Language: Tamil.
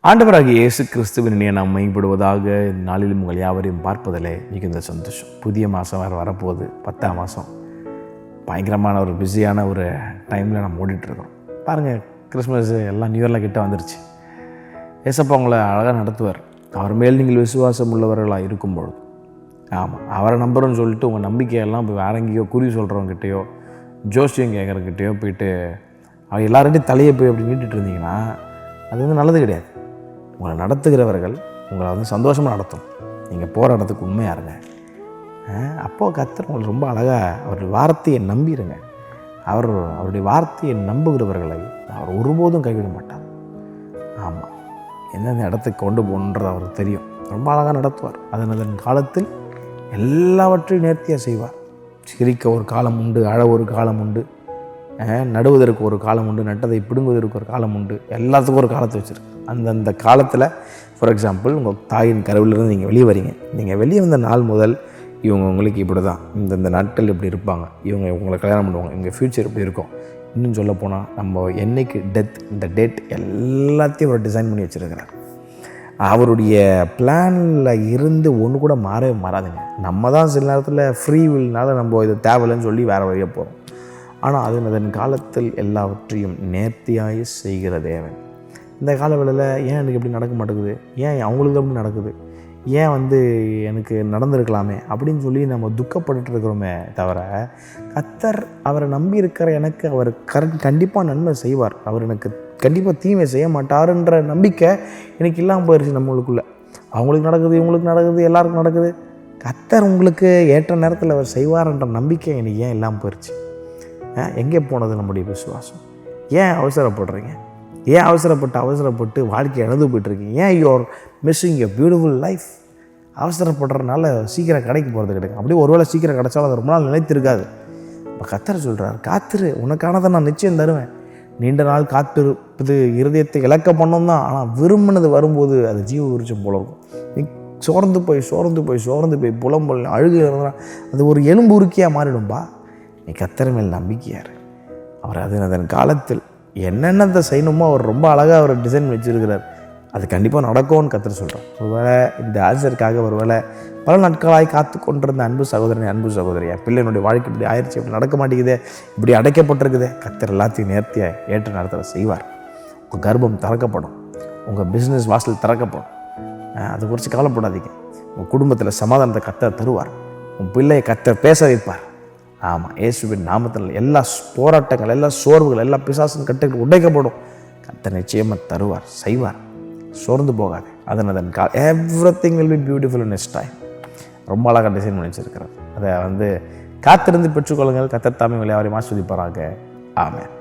ஆண்டவராகிய இயேசு கிறிஸ்துவின் இனிய நாம் மையப்படுவதாக நாளிலும் உங்கள் யாவரையும் பார்ப்பதிலே மிகுந்த சந்தோஷம். புதிய மாதம் வேறு வரப்போகுது, 10ஆம் மாதம். பயங்கரமான ஒரு பிஸியான ஒரு டைமில் நம்ம ஓடிட்டுருக்கோம். பாருங்கள், கிறிஸ்மஸ் எல்லாம் நியூ இயரில் கிட்ட வந்துருச்சு. ஏசப்பா உங்களை அழகாக நடத்துவார். அவர் மேல் நீங்கள் விசுவாசம் உள்ளவர்களாக இருக்கும்பொழுது. ஆமாம், அவரை நம்புறோன்னு சொல்லிட்டு உங்கள் நம்பிக்கையெல்லாம் இப்போ வேற எங்கேயோ குறி சொல்கிறவங்கிட்டையோ ஜோசியம் கேட்குறக்கிட்டையோ போயிட்டு அவங்க எல்லார்கிட்டையும் தலையை போய் அப்படி நீட்டிகிட்டு இருந்தீங்கன்னா அது நல்லது கிடையாது. உங்களை நடத்துகிறவர்கள் உங்களை சந்தோஷமாக நடத்தும். நீங்கள் போகிற இடத்துக்கு உண்மையாக இருங்க. அப்போது கர்த்தர் உங்களை ரொம்ப அழகாக அவருடைய வார்த்தையை நம்பிடுங்க. அவருடைய வார்த்தையை நம்புகிறவர்களை அவர் ஒருபோதும் கைவிட மாட்டார். ஆமாம், எந்தெந்த இடத்துக்கு கொண்டு போகணுன்றது அவருக்கு தெரியும். ரொம்ப அழகாக நடத்துவார். அதன் காலத்தில் எல்லாவற்றையும் நேர்த்தியாக செய்வார். சிரிக்க ஒரு காலம் உண்டு, அழ ஒரு காலம் உண்டு, நடுவதற்கு ஒரு காலம் உண்டு, நட்டதை பிடுங்குவதற்கு ஒரு காலம் உண்டு. எல்லாத்துக்கும் ஒரு காலத்தை வச்சுருக்கு. அந்தந்த காலத்தில், ஃபார் எக்ஸாம்பிள், உங்கள் தாயின் கருவிலிருந்து நீங்கள் வெளியே வரீங்க. நீங்கள் வெளியே வந்த நாள் முதல் இவங்க உங்களுக்கு இப்படி தான், இந்த நாட்கள் இப்படி இருப்பாங்க, இவங்க உங்களை கல்யாணம் பண்ணுவாங்க, இவங்க ஃப்யூச்சர் இப்படி இருக்கும். இன்னும் சொல்ல போனால் நம்ம என்னைக்கு டெத், இந்த டேட் எல்லாத்தையும் அவர் டிசைன் பண்ணி வச்சுருக்கிறார். அவருடைய பிளானில் இருந்து ஒன்று கூட மாறவே மாறாதுங்க. நம்ம தான் சில நேரத்தில் ஃப்ரீ வில்னால நம்ம இது தேவையில்லைன்னு சொல்லி வேறு வழியாக போகிறோம். ஆனால் அதன் காலத்தில் எல்லாவற்றையும் நேர்த்தியாய் செய்கிற தேவன். இந்த காலவேளையில் ஏன் எனக்கு எப்படி நடக்க மாட்டேங்குது, ஏன் அவங்களுக்கு அப்படி நடக்குது, ஏன் எனக்கு நடந்திருக்கலாமே அப்படின்னு சொல்லி நம்ம துக்கப்பட்டு இருக்கிறோமே தவிர, கர்த்தர் அவரை நம்பி இருக்கிற எனக்கு அவர் கண்டிப்பாக நன்மை செய்வார், அவர் எனக்கு கண்டிப்பாக தீமை செய்ய மாட்டாருன்ற நம்பிக்கை எனக்கு இல்லாமல் போயிடுச்சு. நம்மளுக்குள்ளே அவங்களுக்கு நடக்குது, இவங்களுக்கு நடக்குது, எல்லாருக்கும் நடக்குது. கர்த்தர் உங்களுக்கு ஏற்ற நேரத்தில் அவர் செய்வார்ன்ற நம்பிக்கை எனக்கு ஏன் இல்லாமல் போயிடுச்சு? எங்கே போனது நம்முடைய விசுவாசம்? ஏன் அவசரப்படுறீங்க? ஏன் அவசரப்பட்டு வாழ்க்கையை இழந்து போய்ட்டுருக்கீங்க? ஏன் you are missing a beautiful life? அவசரப்படுறதுனால சீக்கிரம் கடைக்கு போகிறது கிடைக்கும். அப்படியே ஒருவேளை சீக்கிரம் கிடச்சாலும் அது ரொம்ப நாள் நிலைத்திருக்காது. இப்போ கர்த்தர் சொல்கிறார், காத்திரு, உனக்கானதை நான் நிச்சயம் தருவேன். நீண்ட நாள் காத்திருப்பது இருதயத்தை இழக்க பண்ணோம் தான், ஆனால் விரும்பினது வரும்போது அது ஜீவ விருட்சம் போல இருக்கும். நீ சோர்ந்து போய் புலம்பல் அழுகு இருந்தால் அது ஒரு எலும்பு உருக்கியாக மாறிடும்பா. நீ கர்த்தர் மேல் நம்பிக்கையார். அவர் அதன் காலத்தில் என்னென்னத்தை செய்யணுமோ அவர் ரொம்ப அழகாக அவர் டிசைன் வச்சுருக்கிறார். அது கண்டிப்பாக நடக்கும்னு கர்த்தர் சொல்கிறார். ஒருவேளை இந்த ஆன்சருக்காக ஒருவேளை பல நாட்களாய் காத்து கொண்டிருந்த அன்பு சகோதரியா, பிள்ளைனுடைய வாழ்க்கை இப்படி ஆயிடுச்சு, இப்படி நடக்க மாட்டேங்குதே, இப்படி அடைக்கப்பட்டிருக்குதே, கர்த்தர் எல்லாத்தையும் நேர்த்தியாக ஏற்ற நேரத்தில் செய்வார். உங்கள் கர்ப்பம் திறக்கப்படும், உங்கள் பிஸ்னஸ் வாசல் திறக்கப்படும். அதை குறித்து கவலைப்படாதீங்க. உங்கள் குடும்பத்தில் சமாதானத்தை கர்த்தர் தருவார். உங்கள் பிள்ளையை கர்த்தர் பேச வைப்பார். ஆமாம், இயேசுவின் நாமத்தில் எல்லா போராட்டங்கள், எல்லா சோர்வுகள், எல்லா பிசாசின் கட்டுகள் உடைக்கப்படும். கர்த்தர் நிச்சயமாக தருவார், செய்வார். சோர்ந்து போகாது. அதன் everything will be beautiful in it's time. ரொம்ப அழகாக டிசைன் பண்ணி வச்சிருக்கிறார். அதை காத்திருந்து பெற்றுக்கொள்ளுங்கள். கர்த்தர் தாமே உங்களை யாரையும் ஆசீர்வதிப்பாராக. ஆமென்.